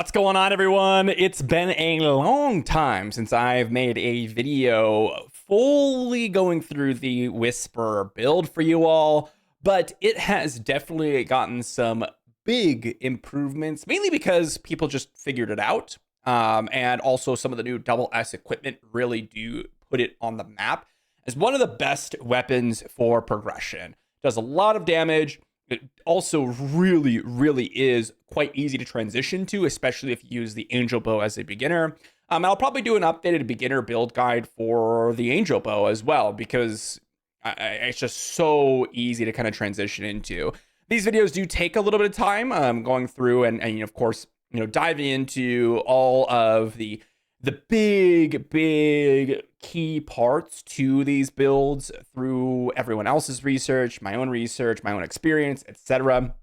What's going on, everyone? It's been a long time since I've made a video fully going through the Whisper build for you all, but it has definitely gotten some big improvements, mainly because people just figured it out. And also some of the new double S equipment really do put it on the map as one of the best weapons for progression. Does a lot of damage. It also really is quite easy to transition to, especially if you use the Angel Bow as a beginner. I'll probably do an updated beginner build guide for the Angel Bow as well, because it's just so easy to kind of transition into. These videos do take a little bit of time going through and of course, diving into all of the big key parts to these builds through everyone else's research, my own experience, etc.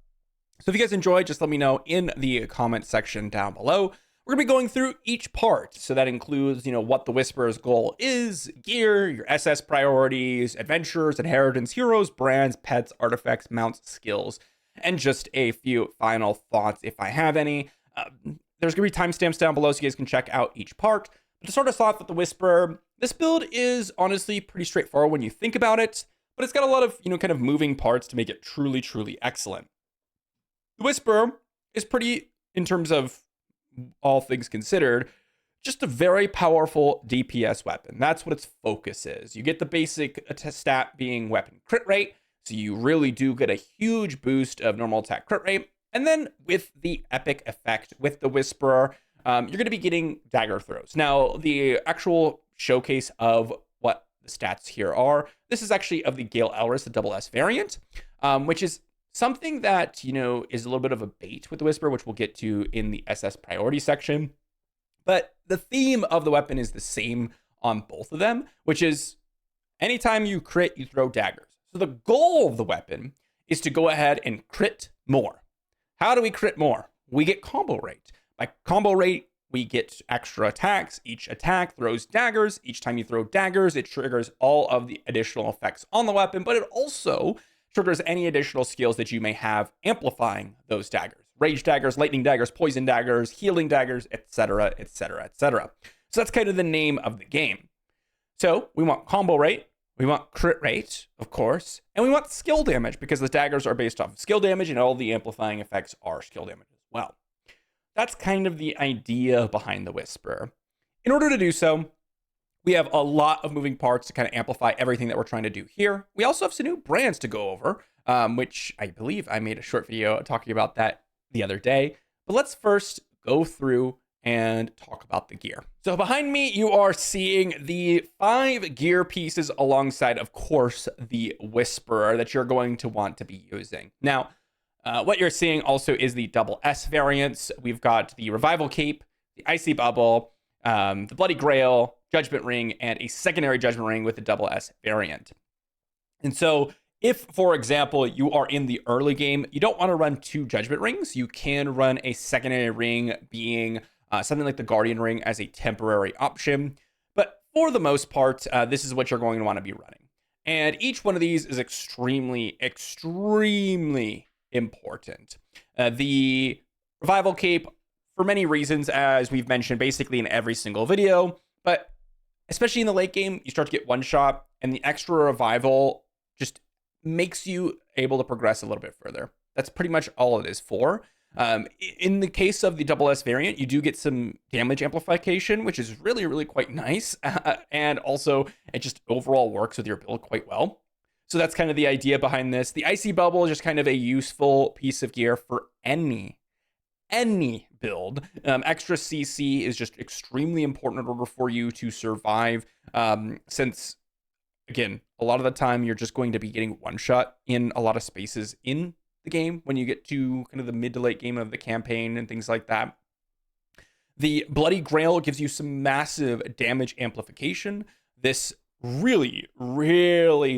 So if you guys enjoy, just let me know in the comment section down below. We're gonna be going through each part. So that includes, what the Whisperer's goal is, gear, your SS priorities, adventures, inheritance, heroes, brands, pets, artifacts, mounts, skills, and just a few final thoughts if I have any. There's going to be timestamps down below so you guys can check out each part. But to start us off with the Whisperer, this build is honestly pretty straightforward when you think about it, but it's got a lot of, kind of moving parts to make it truly excellent. The Whisperer is pretty, in terms of all things considered, just a very powerful DPS weapon. That's what its focus is. You get the basic stat being weapon crit rate, so you really do get a huge boost of normal attack crit rate. And then with the epic effect with the Whisperer, you're going to be getting dagger throws. Now, the actual showcase of what the stats here are, this is actually of the Gale Elris, the double S variant, which is something that, is a little bit of a bait with the Whisperer, which we'll get to in the SS priority section. But the theme of the weapon is the same on both of them, which is anytime you crit, you throw daggers. So the goal of the weapon is to go ahead and crit more. How do we crit more? We get combo rate. By combo rate, we get extra attacks. Each attack throws daggers. Each time you throw daggers, it triggers all of the additional effects on the weapon, but it also triggers any additional skills that you may have amplifying those daggers. Rage daggers, lightning daggers, poison daggers, healing daggers, etc. So that's kind of the name of the game. So we want combo rate. We want crit rate, of course, and we want skill damage because the daggers are based off of skill damage and all the amplifying effects are skill damage as well. That's kind of the idea behind the Whisperer. In order to do so, we have a lot of moving parts to kind of amplify everything that we're trying to do here. We also have some new brands to go over, which I believe I made a short video talking about that the other day. But let's first go through and talk about the gear. So behind me, you are seeing the 5 gear pieces alongside, of course, the Whisperer that you're going to want to be using. Now, what you're seeing also is the double S variants. We've got the Revival Cape, the Icy Bubble, the Bloody Grail, Judgment Ring, and a secondary Judgment Ring with the double S variant. And so if, for example, you are in the early game, you don't want to run 2 Judgment Rings. You can run a secondary ring being something like the Guardian Ring as a temporary option. But for the most part, this is what you're going to want to be running. And each one of these is extremely important. The Revival Cape, for many reasons, as we've mentioned basically in every single video, but especially in the late game, you start to get one shot, and the extra revival just makes you able to progress a little bit further. That's pretty much all it is for. In the case of the double S variant, you do get some damage amplification, which is really quite nice. And also it just overall works with your build quite well. So that's kind of the idea behind this. The Icy Bubble is just kind of a useful piece of gear for any build. Extra CC is just extremely important in order for you to survive. Since, again, a lot of the time you're just going to be getting one shot in a lot of spaces in the game when you get to kind of the mid to late game of the campaign and things like that. The Bloody Grail gives you some massive damage amplification. This really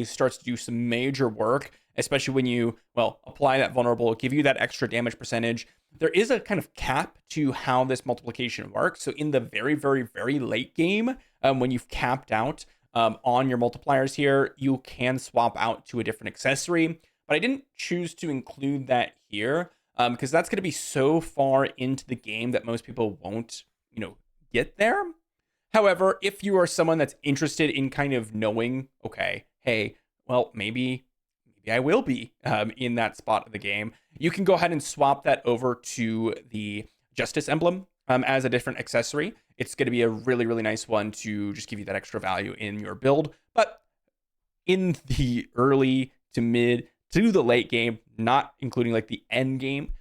starts to do some major work, especially when you, apply that vulnerable, give you that extra damage percentage. There is a kind of cap to how this multiplication works. So in the very late game, when you've capped out on your multipliers here, you can swap out to a different accessory. But I didn't choose to include that here because that's going to be so far into the game that most people won't, get there. However, if you are someone that's interested in kind of knowing, okay, hey, well, maybe I will be in that spot of the game, you can go ahead and swap that over to the Justice emblem as a different accessory. It's going to be a really, really nice one to just give you that extra value in your build. But in the early to mid to the late game, not including like the end game,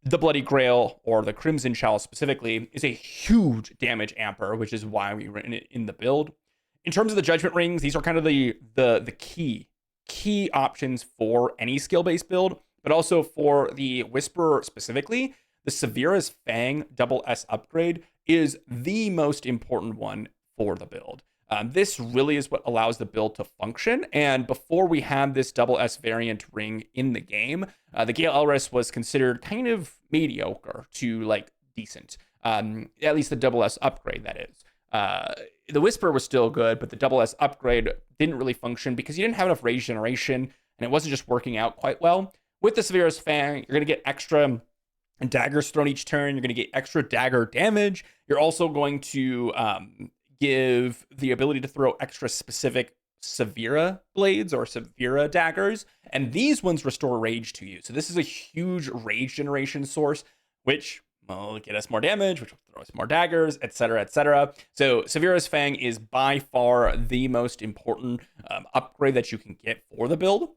the Bloody Grail, or the Crimson Chalice specifically, is a huge damage amper, which is why we written it in the build. In terms of the Judgment Rings, these are kind of the key options for any skill-based build, but also for the Whisperer specifically. The Severa's Fang double S upgrade is the most important one for the build. This really is what allows the build to function. And before we had this double S variant ring in the game, the Gale Elris was considered kind of mediocre to like decent. At least the double S upgrade, that is. The Whisper was still good, but the double S upgrade didn't really function because you didn't have enough rage generation, and it wasn't just working out quite well. With the Severa's Fang, you're going to get extra daggers thrown each turn. You're going to get extra dagger damage. You're also going to give the ability to throw extra specific Severa blades or Severa daggers, and these ones restore rage to you. So this is a huge rage generation source, which will get us more damage, which will throw us more daggers, etc., etc. So Severa's Fang is by far the most important upgrade that you can get for the build.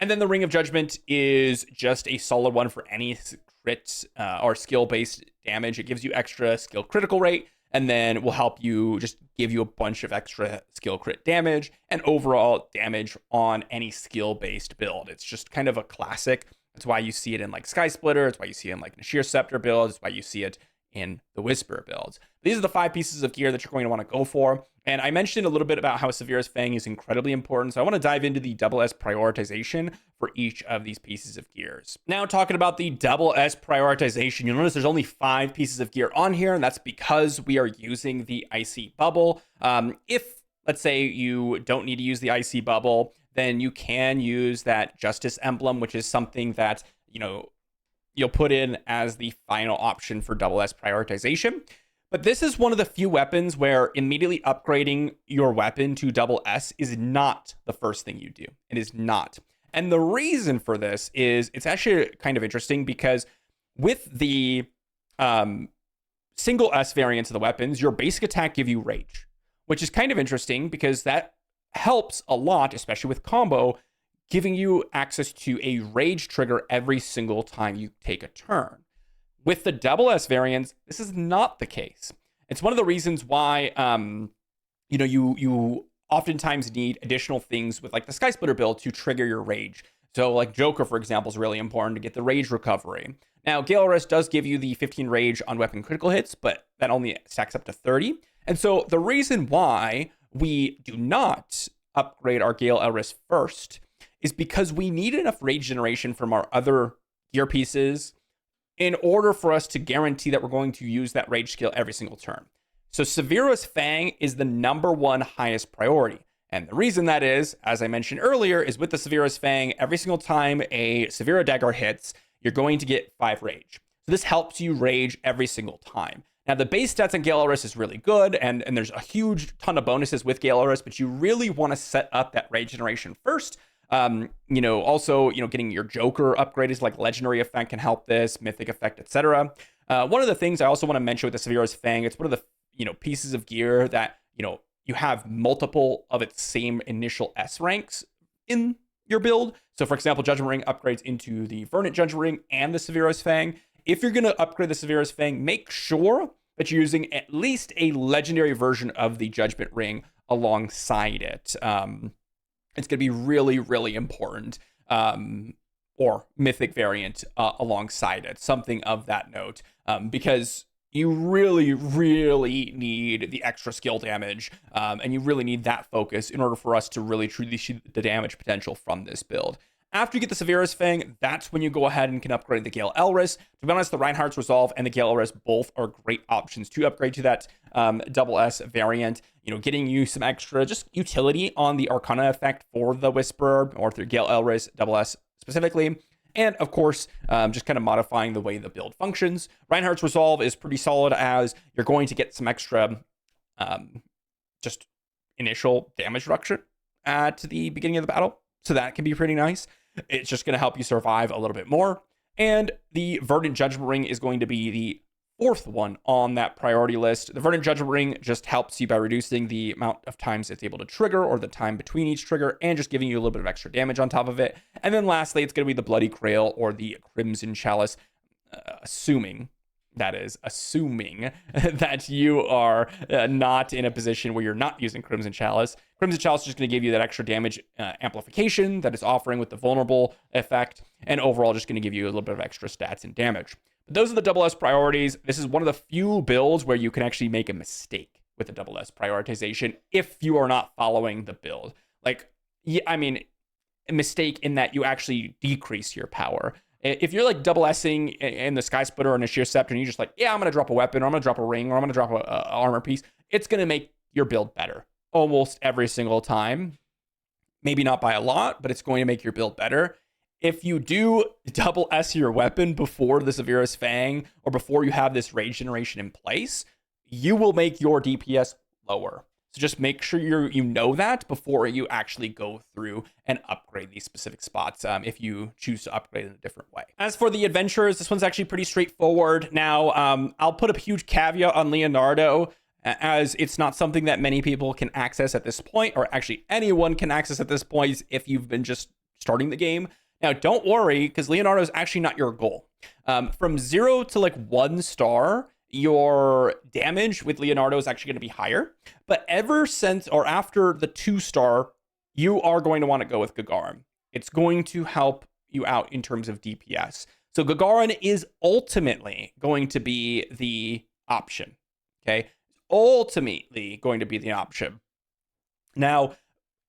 And then the Ring of Judgment is just a solid one for any crit or skill-based damage. It gives you extra skill critical rate, and then will help you just give you a bunch of extra skill crit damage and overall damage on any skill-based build. It's just kind of a classic. That's why you see it in like Sky Splitter. It's why you see it in like Nashir Scepter builds. It's why you see it in the Whisper builds. These are the 5 pieces of gear that you're going to want to go for. And I mentioned a little bit about how Severa's Fang is incredibly important. So I want to dive into the double S prioritization for each of these pieces of gears. Now, talking about the double S prioritization, you'll notice there's only 5 pieces of gear on here, and that's because we are using the Icy Bubble. If, let's say, you don't need to use the Icy Bubble, then you can use that Justice emblem, which is something that, you'll put in as the final option for double S prioritization. But this is one of the few weapons where immediately upgrading your weapon to double S is not the first thing you do. It is not. And the reason for this is it's actually kind of interesting because with the single S variants of the weapons, your basic attack give you rage, which is kind of interesting because that helps a lot, especially with combo, giving you access to a rage trigger every single time you take a turn. With the double S variants, this is not the case. It's one of the reasons why, you oftentimes need additional things with like the Sky Splitter build to trigger your rage. So like Joker, for example, is really important to get the rage recovery. Now, Gale Elris does give you the 15 rage on weapon critical hits, but that only stacks up to 30. And so the reason why we do not upgrade our Gale Elris first is because we need enough rage generation from our other gear pieces in order for us to guarantee that we're going to use that rage skill every single turn. So Severa's Fang is the #1 highest priority. And the reason that is, as I mentioned earlier, is with the Severa's Fang, every single time a Severa dagger hits, you're going to get 5 rage. So this helps you rage every single time. Now, the base stats on Gale Elris is really good, and there's a huge ton of bonuses with Gale Elris, but you really want to set up that rage generation first. Also, getting your Joker upgraded, like legendary effect can help this, mythic effect, etc. One of the things I also want to mention with the Severa's Fang, it's one of the, pieces of gear that, you have multiple of its same initial S ranks in your build. So for example, Judgment Ring upgrades into the Verdant Judgment Ring and the Severa's Fang. If you're going to upgrade the Severa's Fang, make sure that you're using at least a legendary version of the Judgment Ring alongside it. It's going to be really, really important, or mythic variant alongside it, something of that note, because you really, really need the extra skill damage, and you really need that focus in order for us to really truly see the damage potential from this build. After you get the Severa's Fang, that's when you go ahead and can upgrade the Gale Elris. To be honest, the Reinhardt's Resolve and the Gale Elris both are great options to upgrade to that double S variant. Getting you some extra just utility on the Arcana effect for the Whisperer or through Gale Elris double S specifically. And of course, just kind of modifying the way the build functions. Reinhardt's Resolve is pretty solid, as you're going to get some extra just initial damage reduction at the beginning of the battle. So that can be pretty nice. It's just going to help you survive a little bit more. And the Verdant Judgment Ring is going to be the fourth one on that priority list. The Verdant Judgment Ring just helps you by reducing the amount of times it's able to trigger, or the time between each trigger, and just giving you a little bit of extra damage on top of it. And then lastly, it's going to be the Bloody Grail or the Crimson Chalice, assuming that you are not in a position where you're not using Crimson Chalice. Crimson Chalice is just going to give you that extra damage amplification that it's offering with the vulnerable effect, and overall just going to give you a little bit of extra stats and damage. But those are the double S priorities. This is one of the few builds where you can actually make a mistake with the double S prioritization if you are not following the build. Like, yeah, I mean, a mistake in that you actually decrease your power. If you're like double S-ing in the Sky Splitter or in a Sheer Scepter, and you're just like, yeah, I'm going to drop a weapon, or I'm going to drop a ring, or I'm going to drop a armor piece, it's going to make your build better almost every single time. Maybe not by a lot, but it's going to make your build better. If you do double S your weapon before the Severus Fang, or before you have this rage generation in place, you will make your DPS lower. So just make sure you know that before you actually go through and upgrade these specific spots, if you choose to upgrade in a different way. As for the adventures, this one's actually pretty straightforward. Now, I'll put a huge caveat on Leonardo, as it's not something that many people can access at this point, or actually anyone can access at this point if you've been just starting the game. Now, don't worry, because Leonardo is actually not your goal. From 0 to like 1 star, your damage with Leonardo is actually going to be higher. But ever since, or after the 2 star, you are going to want to go with Gagarin. It's going to help you out in terms of DPS. So Gagarin is ultimately going to be the option. Okay? Ultimately going to be the option. Now,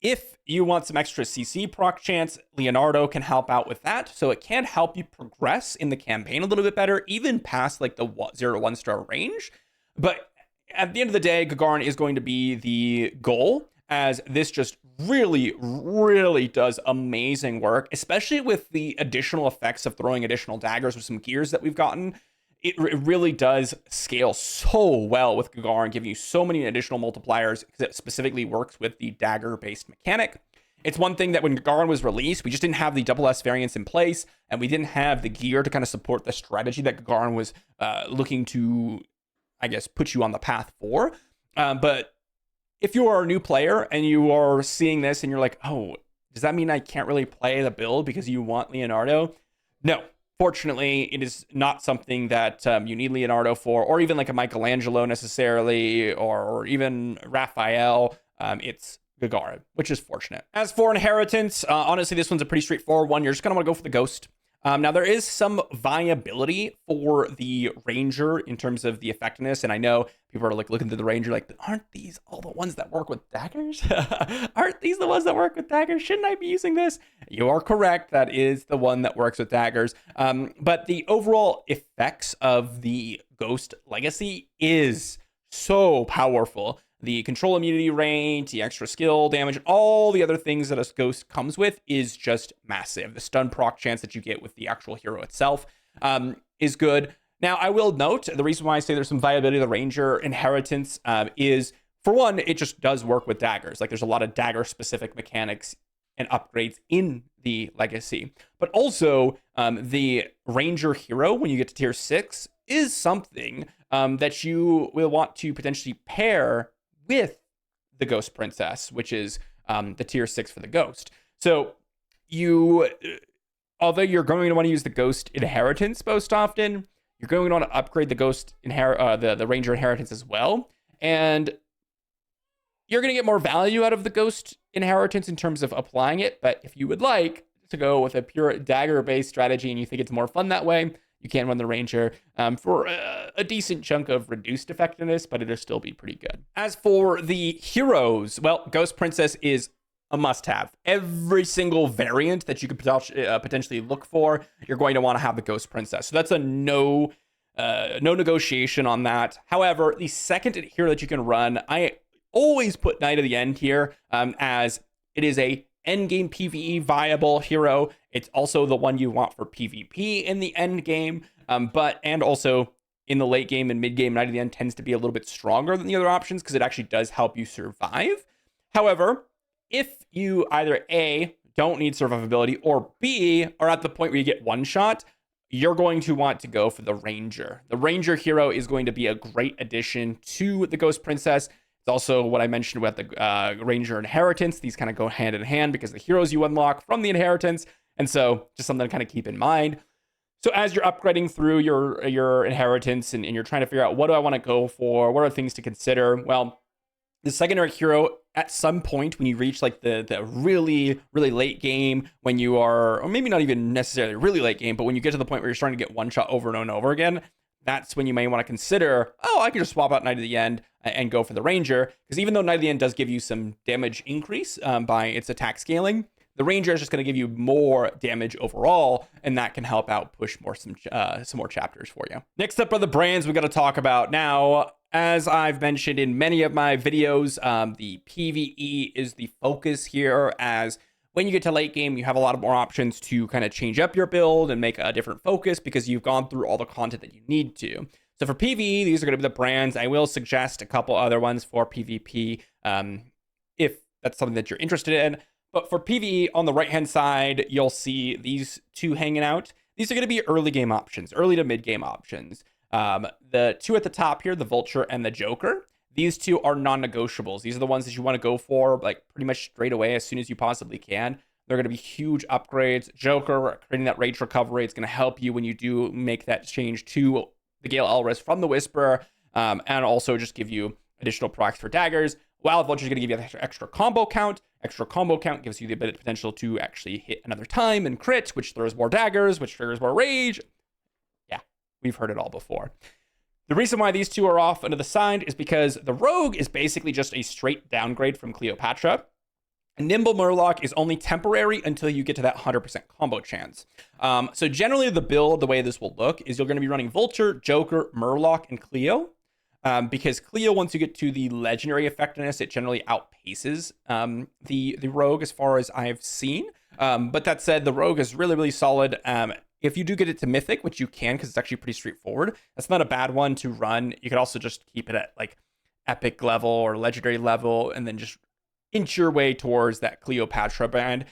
if you want some extra CC proc chance, Leonardo can help out with that. So it can help you progress in the campaign a little bit better, even past like the 0 to 1 star range. But at the end of the day, Gagarin is going to be the goal, as this just really, really does amazing work, especially with the additional effects of throwing additional daggers with some gears that we've gotten. It really does scale so well with Gagarin, giving you so many additional multipliers, because it specifically works with the dagger-based mechanic. It's one thing that when Gagarin was released, we just didn't have the double S variants in place, and we didn't have the gear to kind of support the strategy that Gagarin was looking to, I guess, put you on the path for. But if you are a new player and you are seeing this and you're like, oh, does that mean I can't really play the build because you want Leonardo? No. Fortunately, it is not something that you need Leonardo for, or even like a Michelangelo necessarily, or even Raphael. It's Gagarin, which is fortunate. As for Inheritance, honestly, this one's a pretty straightforward one. You're just going to want to go for the Ghost. Now, there is some viability for the Ranger in terms of the effectiveness, and I know people are like looking through the Ranger like, but aren't these all the ones that work with daggers? Aren't these the ones that work with daggers? Shouldn't I be using this? You are correct. That is the one that works with daggers. But the overall effects of the Ghost Legacy is so powerful. The control immunity range, the extra skill damage, all the other things that a Ghost comes with is just massive. The stun proc chance that you get with the actual hero itself is good. Now, I will note, the reason why I say there's some viability of the Ranger Inheritance is, for one, it just does work with daggers. Like, there's a lot of dagger-specific mechanics and upgrades in the Legacy. But also, the Ranger hero, when you get to tier 6, is something that you will want to potentially pair with the Ghost Princess, which is the tier 6 for the Ghost. So although you're going to want to use the Ghost Inheritance most often, you're going to want to upgrade the Ghost the Ranger Inheritance as well. And you're going to get more value out of the Ghost Inheritance in terms of applying it. But if you would like to go with a pure dagger-based strategy and you think it's more fun that way, you can run the Ranger for a decent chunk of reduced effectiveness, but it'll still be pretty good. As for the heroes, well, Ghost Princess is a must-have. Every single variant that you could potentially look for, you're going to want to have the Ghost Princess. So that's a no negotiation on that. However, the second hero that you can run, I always put Knight of the End here, as it is a endgame PvE viable hero. It's also the one you want for PvP in the end game, and also in the late game and mid game. Knight of the End tends to be a little bit stronger than the other options because it actually does help you survive. However, if you either A, don't need survivability, or B, are at the point where you get one shot, you're going to want to go for the Ranger. The Ranger hero is going to be a great addition to the Ghost Princess. It's also what I mentioned about the Ranger Inheritance. These kind of go hand in hand because the heroes you unlock from the Inheritance. And so just something to kind of keep in mind. So as you're upgrading through your Inheritance and you're trying to figure out what do I want to go for, what are things to consider? Well, the secondary hero, at some point when you reach like the really, really late game, when you are, or maybe not even necessarily really late game, but when you get to the point where you're starting to get one shot over and over again, that's when you may want to consider, oh, I can just swap out Knight of the End and go for the Ranger. Because even though Knight of the End does give you some damage increase by its attack scaling, the Ranger is just going to give you more damage overall, and that can help out push some more chapters for you. Next up are the brands we got to talk about. Now, as I've mentioned in many of my videos, the PvE is the focus here, as when you get to late game, you have a lot of more options to kind of change up your build and make a different focus because you've gone through all the content that you need to. So for PvE, these are going to be the brands. I will suggest a couple other ones for PvP if that's something that you're interested in. But for PvE, on the right-hand side, you'll see these two hanging out. These are going to be early game options, early to mid-game options. The two at the top here, the Vulture and the Joker, these two are non-negotiables. These are the ones that you want to go for like pretty much straight away as soon as you possibly can. They're going to be huge upgrades. Joker, creating that rage recovery, it's going to help you when you do make that change to the Gale Elris from the Whisperer, and also just give you additional procs for daggers. While Vulture is going to give you that extra combo count. Extra combo count gives you the ability potential to actually hit another time and crit, which throws more daggers, which triggers more rage. Yeah, we've heard it all before. The reason why these two are off into the side is because the Rogue is basically just a straight downgrade from Cleopatra. Nimble Murloc is only temporary until you get to that 100% combo chance. So generally the build, the way this will look, is you're going to be running Vulture, Joker, Murloc, and Cleo. Because Cleo, once you get to the legendary effectiveness, it generally outpaces the Rogue as far as I've seen. But that said, the Rogue is really, really solid. If you do get it to Mythic, which you can because it's actually pretty straightforward, that's not a bad one to run. You could also just keep it at like Epic level or Legendary level and then just inch your way towards that Cleopatra band.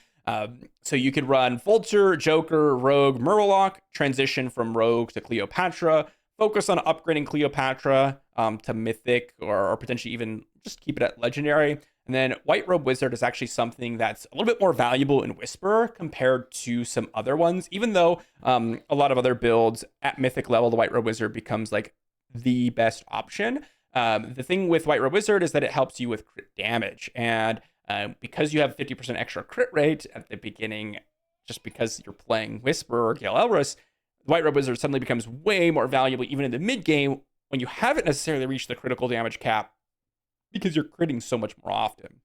So you could run Vulture, Joker, Rogue, Murloc, transition from Rogue to Cleopatra, focus on upgrading Cleopatra to Mythic or potentially even just keep it at Legendary. And then White Robe Wizard is actually something that's a little bit more valuable in Whisperer compared to some other ones, even though a lot of other builds at Mythic level, the White Robe Wizard becomes like the best option. The thing with White Robe Wizard is that it helps you with crit damage. And because you have 50% extra crit rate at the beginning, just because you're playing Whisperer or Gale Elris, the White Robe Wizard suddenly becomes way more valuable even in the mid game when you haven't necessarily reached the critical damage cap because you're critting so much more often.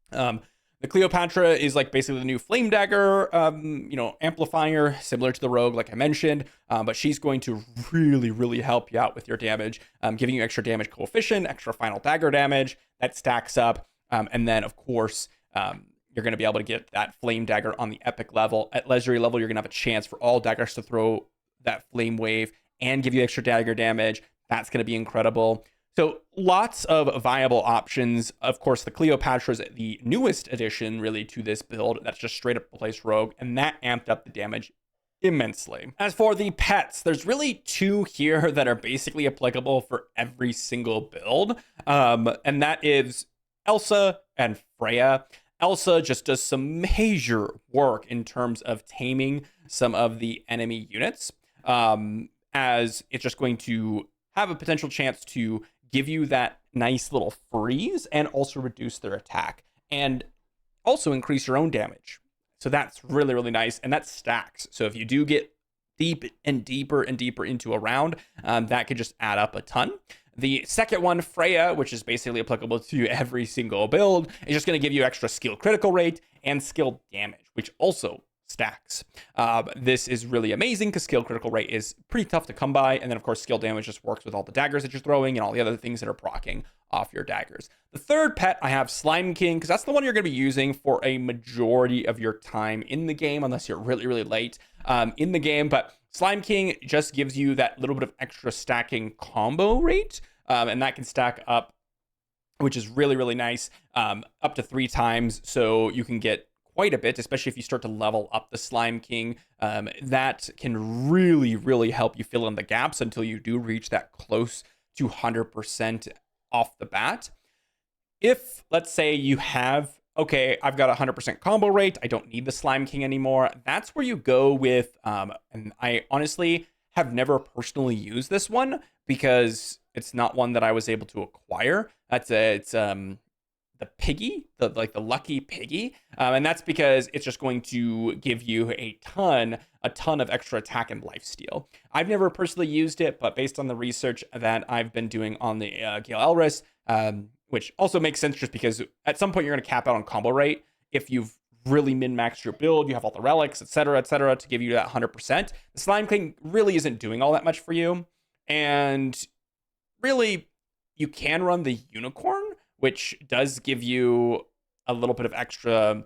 The Cleopatra is like basically the new Flame Dagger, amplifier, similar to the Rogue, like I mentioned, but she's going to really, really help you out with your damage, giving you extra damage coefficient, extra final dagger damage that stacks up, and then of course you're going to be able to get that Flame Dagger on the Epic level. At Legendary level, you're going to have a chance for all daggers to throw that Flame Wave and give you extra dagger damage. That's going to be incredible. So lots of viable options. Of course, the Cleopatra is the newest addition really to this build. That's just straight up replaced Rogue, and that amped up the damage immensely. As for the pets, there's really two here that are basically applicable for every single build, and that is Elsa and Freya. Elsa just does some major work in terms of taming some of the enemy units, as it's just going to have a potential chance to give you that nice little freeze and also reduce their attack and also increase your own damage. So that's really, really nice. And that stacks. So if you do get deep and deeper and deeper into a round, that could just add up a ton. The second one, Freya, which is basically applicable to every single build, is just going to give you extra skill critical rate and skill damage, which also stacks. This is really amazing because skill critical rate is pretty tough to come by. And then, of course, skill damage just works with all the daggers that you're throwing and all the other things that are proccing off your daggers. The third pet, I have Slime King, because that's the one you're going to be using for a majority of your time in the game, unless you're really, really late in the game. But Slime King just gives you that little bit of extra stacking combo rate, and that can stack up, which is really, really nice, up to 3 times. So you can get quite a bit, especially if you start to level up the Slime King. That can really, really help you fill in the gaps until you do reach that close to 100% off the bat. If, let's say, you have, okay, I've got 100% combo rate, I don't need the Slime King anymore, that's where you go with, and I honestly have never personally used this one because it's not one that I was able to acquire. It's the piggy, the lucky piggy, and that's because it's just going to give you a ton of extra attack and lifesteal. I've never personally used it, but based on the research that I've been doing on the Gale Elris, which also makes sense just because at some point you're going to cap out on combo rate if you've really min-maxed your build, you have all the relics, etc., to give you that 100%. The Slime King really isn't doing all that much for you, and really, you can run the Unicorn, which does give you a little bit of extra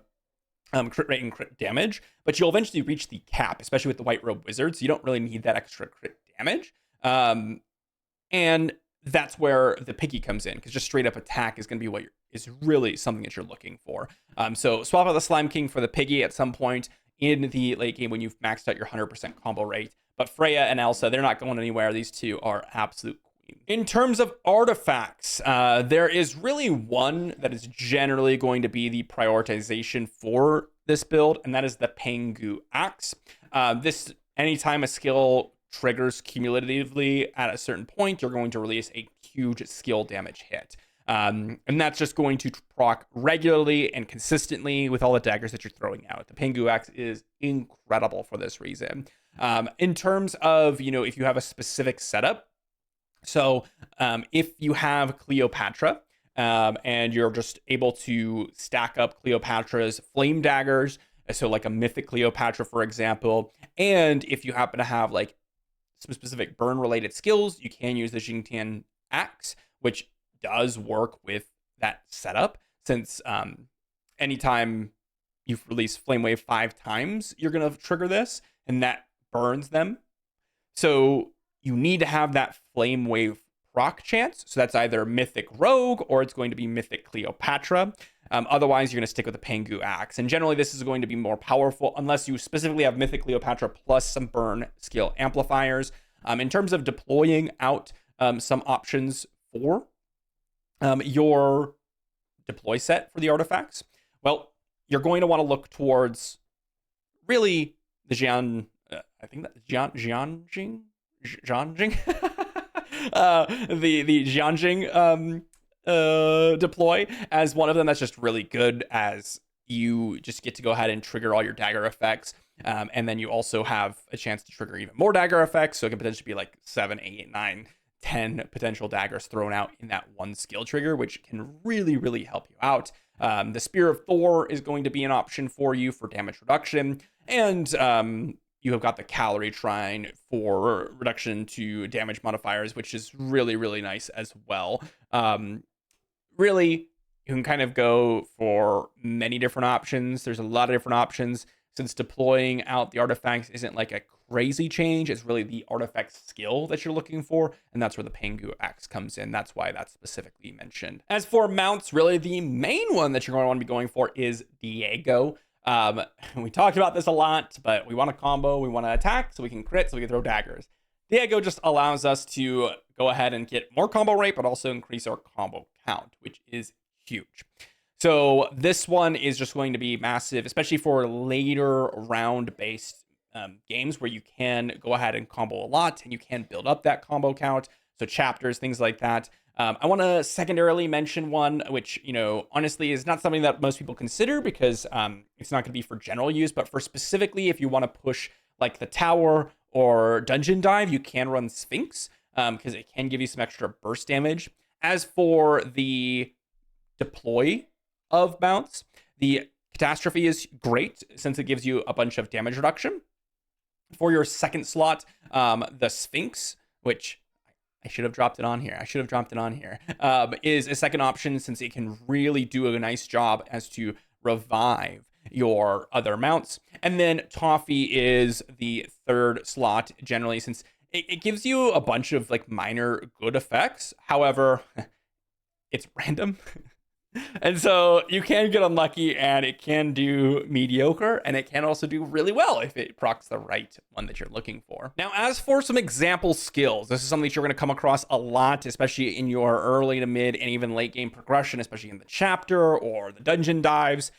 crit rate and crit damage, but you'll eventually reach the cap, especially with the White Robe Wizard, so you don't really need that extra crit damage. And that's where the piggy comes in, because just straight up attack is going to be what is really something that you're looking for. So swap out the Slime King for the piggy at some point in the late game when you've maxed out your 100% combo rate. But Freya and Elsa, they're not going anywhere. These two are absolute queens. In terms of artifacts, there is really one that is generally going to be the prioritization for this build, and that is the Pengu Axe. This, anytime a skill triggers cumulatively at a certain point, you're going to release a huge skill damage hit. And that's just going to proc regularly and consistently with all the daggers that you're throwing out. The Pengu Axe is incredible for this reason. In terms of, if you have a specific setup, so if you have Cleopatra, and you're just able to stack up Cleopatra's flame daggers, so like a mythic Cleopatra, for example, and if you happen to have like some specific burn related skills, you can use the Xingtian Axe, which does work with that setup, since anytime you've released Flame Wave 5 times, you're going to trigger this, and that burns them. So you need to have that Flame Wave proc chance. So that's either Mythic Rogue or it's going to be Mythic Cleopatra. Otherwise, you're going to stick with the Pengu Axe. And generally, this is going to be more powerful unless you specifically have Mythic Cleopatra plus some burn skill amplifiers. In terms of deploying out some options for your deploy set for the artifacts, well, you're going to want to look towards really the Jianjing, the Jianjing deploy as one of them that's just really good, as you just get to go ahead and trigger all your dagger effects. And then you also have a chance to trigger even more dagger effects. So it can potentially be like 7, 8, 9, 10 potential daggers thrown out in that one skill trigger, which can really, really help you out. The Spear of Thor is going to be an option for you for damage reduction. And you have got the Calorie Shrine for reduction to damage modifiers, which is really, really nice as well. Really, you can kind of go for many different options. There's a lot of different options, since deploying out the artifacts isn't like a crazy change. It's really the artifact skill that you're looking for, and that's where the Pengu Axe comes in. That's why that's specifically mentioned. As for mounts, really the main one that you're going to want to be going for is Diego. We talked about this a lot, but we want to combo, we want to attack, so we can crit, so we can throw daggers. Diego just allows us to go ahead and get more combo rate, but also increase our combo count, which is huge. So this one is just going to be massive, especially for later round-based games where you can go ahead and combo a lot, and you can build up that combo count. So chapters, things like that. I want to secondarily mention one, which, honestly is not something that most people consider, because it's not going to be for general use, but for specifically if you want to push like the tower or dungeon dive, you can run Sphinx, because it can give you some extra burst damage. As for the deploy of mounts, the Catastrophe is great since it gives you a bunch of damage reduction. For your second slot, the Sphinx, which I should have dropped it on here. I should have dropped it on here. Is a second option since it can really do a nice job as to revive your other mounts. And then Toffee is the third slot generally since it gives you a bunch of like minor good effects. However, it's random. And so you can get unlucky and it can do mediocre and it can also do really well if it procs the right one that you're looking for. Now, as for some example skills, this is something that you're going to come across a lot, especially in your early to mid and even late game progression, especially in the chapter or the dungeon dives.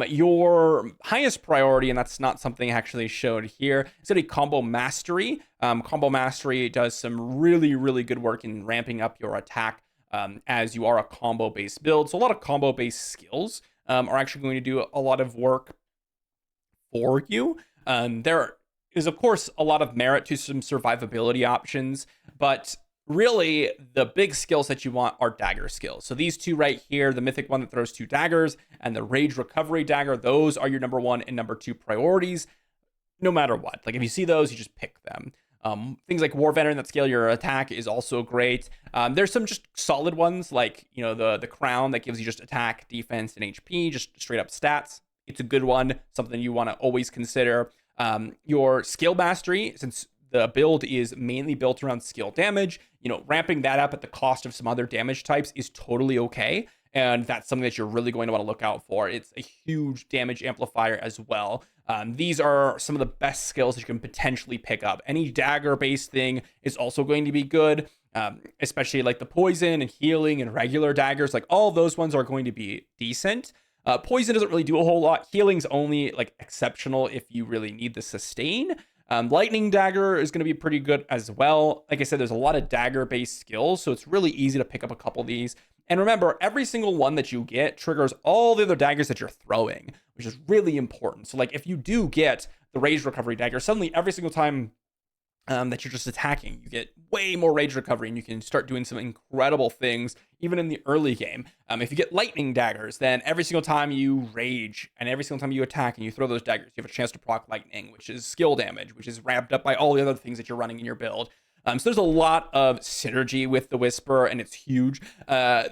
Your highest priority, and that's not something actually showed here, is going to be combo mastery. Combo mastery does some really, really good work in ramping up your attack as you are a combo-based build. So a lot of combo-based skills are actually going to do a lot of work for you. There is, of course, a lot of merit to some survivability options, but really the big skills that you want are dagger skills. So these two right here, the mythic one that throws 2 daggers and the rage recovery dagger, those are your number 1 and number 2 priorities, no matter what. Like if you see those, you just pick them. Things like War Veteran that scale your attack is also great. There's some just solid ones like, you know, the Crown that gives you just attack, defense, and HP, just straight up stats. It's a good one, something you want to always consider. Your skill mastery, since the build is mainly built around skill damage, you know, ramping that up at the cost of some other damage types is totally okay. And that's something that you're really going to want to look out for. It's a huge damage amplifier as well. These are some of the best skills that you can potentially pick up. Any dagger-based thing is also going to be good, especially like the poison and healing and regular daggers. Like all those ones are going to be decent. Poison doesn't really do a whole lot. Healing's only like exceptional if you really need the sustain. Lightning dagger is going to be pretty good as well. Like I said, there's a lot of dagger-based skills, so it's really easy to pick up a couple of these. And remember, every single one that you get triggers all the other daggers that you're throwing, which is really important. So like if you do get the rage recovery dagger, suddenly every single time that you're just attacking, you get way more rage recovery and you can start doing some incredible things even in the early game. If you get lightning daggers, then every single time you rage and every single time you attack and you throw those daggers, you have a chance to proc lightning, which is skill damage, which is ramped up by all the other things that you're running in your build. So there's a lot of synergy with the Whisper, and it's huge. I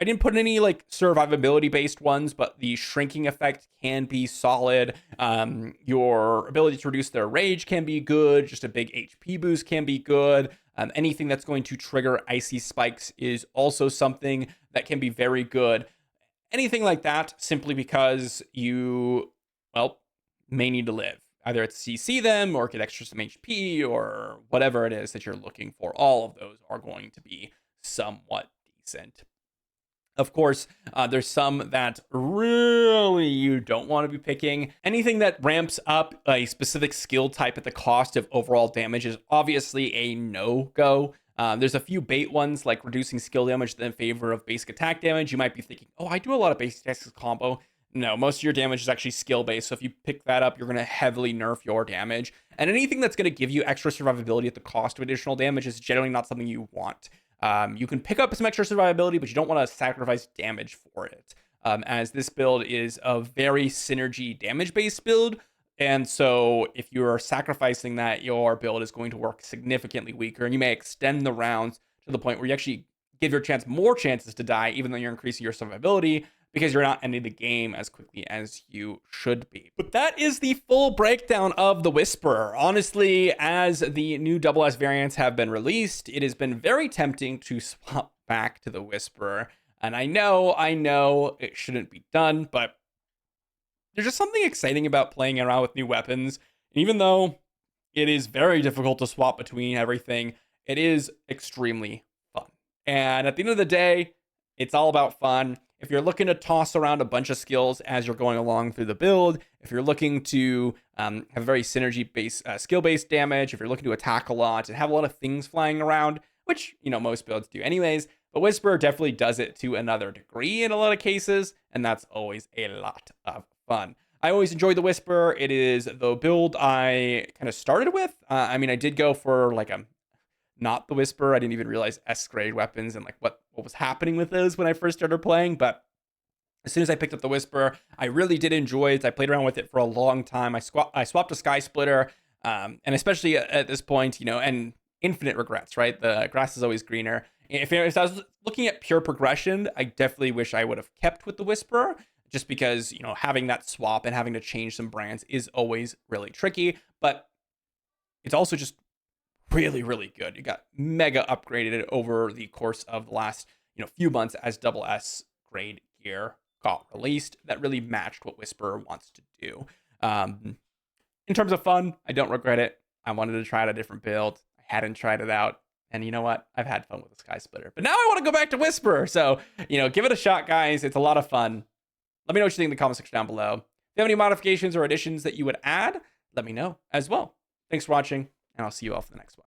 didn't put in any like survivability based ones, but the shrinking effect can be solid. Your ability to reduce their rage can be good. Just a big HP boost can be good. Anything that's going to trigger icy spikes is also something that can be very good. Anything like that, simply because you, well, may need to live. Either it's CC them or get extra some HP or whatever it is that you're looking for. All of those are going to be somewhat decent. Of course, there's some that really you don't want to be picking. Anything that ramps up a specific skill type at the cost of overall damage is obviously a no-go. There's a few bait ones like reducing skill damage in favor of basic attack damage. You might be thinking, oh, I do a lot of basic attacks combo. No, most of your damage is actually skill-based, so if you pick that up, you're going to heavily nerf your damage. And anything that's going to give you extra survivability at the cost of additional damage is generally not something you want. You can pick up some extra survivability, but you don't want to sacrifice damage for it, as this build is a very synergy damage-based build. And so if you're sacrificing that, your build is going to work significantly weaker, and you may extend the rounds to the point where you actually give your chance more chances to die, even though you're increasing your survivability, because you're not ending the game as quickly as you should be. But that is the full breakdown of the Whisperer. Honestly, as the new SS variants have been released, it has been very tempting to swap back to the Whisperer. And I know it shouldn't be done, but there's just something exciting about playing around with new weapons. And even though it is very difficult to swap between everything, it is extremely fun. And at the end of the day, it's all about fun. If you're looking to toss around a bunch of skills as you're going along through the build, if you're looking to have very synergy-based, skill-based damage, if you're looking to attack a lot and have a lot of things flying around, which, you know, most builds do anyways, but Whisperer definitely does it to another degree in a lot of cases, and that's always a lot of fun. I always enjoy the Whisperer. It is the build I kind of started with. I mean, I did go for like not the Whisperer. I didn't even realize S-grade weapons and like what was happening with those when I first started playing. But as soon as I picked up the Whisperer, I really did enjoy it. I played around with it for a long time. I swapped a Sky Splitter, and especially at this point, you know, and infinite regrets, right? The grass is always greener. If I was looking at pure progression, I definitely wish I would have kept with the Whisperer, just because, you know, having that swap and having to change some brands is always really tricky. But it's also just really, really good. You got mega upgraded over the course of the last, you know, few months as double S grade gear got released that really matched what Whisperer wants to do. In terms of fun, I don't regret it. I wanted to try out a different build. I hadn't tried it out. And you know what? I've had fun with the Sky Splitter. But now I want to go back to Whisperer. So, you know, give it a shot, guys. It's a lot of fun. Let me know what you think in the comment section down below. If you have any modifications or additions that you would add, let me know as well. Thanks for watching, and I'll see you all for the next one.